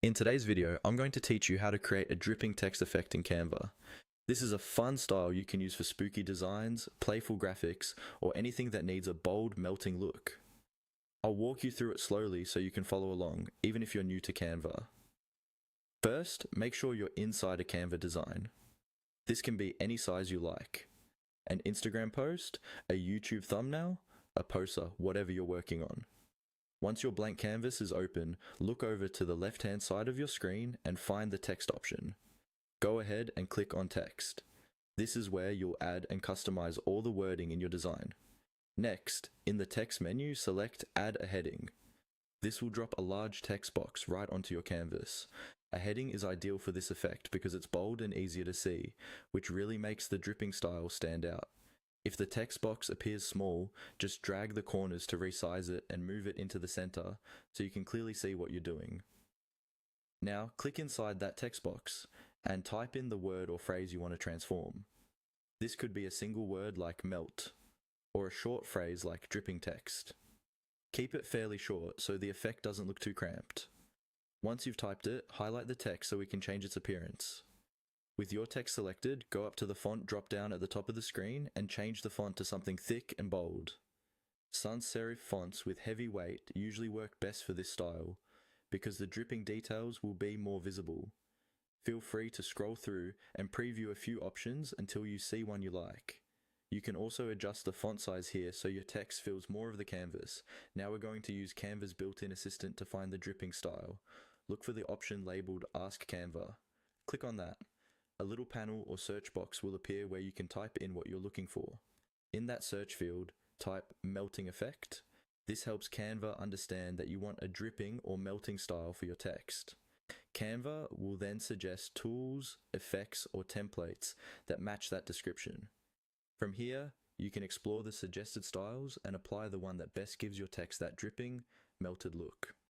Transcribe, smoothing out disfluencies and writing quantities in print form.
In today's video, I'm going to teach you how to create a dripping text effect in Canva. This is a fun style you can use for spooky designs, playful graphics, or anything that needs a bold, melting look. I'll walk you through it slowly so you can follow along, even if you're new to Canva. First, make sure you're inside a Canva design. This can be any size you like. An Instagram post, a YouTube thumbnail, a poster, whatever you're working on. Once your blank canvas is open, look over to the left-hand side of your screen and find the text option. Go ahead and click on text. This is where you'll add and customize all the wording in your design. Next, in the text menu, select Add a Heading. This will drop a large text box right onto your canvas. A heading is ideal for this effect because it's bold and easier to see, which really makes the dripping style stand out. If the text box appears small, just drag the corners to resize it and move it into the center so you can clearly see what you're doing. Now, click inside that text box and type in the word or phrase you want to transform. This could be a single word like melt, or a short phrase like dripping text. Keep it fairly short so the effect doesn't look too cramped. Once you've typed it, highlight the text so we can change its appearance. With your text selected, go up to the font drop down at the top of the screen and change the font to something thick and bold. Sans serif fonts with heavy weight usually work best for this style, because the dripping details will be more visible. Feel free to scroll through and preview a few options until you see one you like. You can also adjust the font size here so your text fills more of the canvas. Now we're going to use Canva's built-in assistant to find the dripping style. Look for the option labeled Ask Canva. Click on that. A little panel or search box will appear where you can type in what you're looking for. In that search field, type melting effect. This helps Canva understand that you want a dripping or melting style for your text. Canva will then suggest tools, effects, or templates that match that description. From here, you can explore the suggested styles and apply the one that best gives your text that dripping, melted look.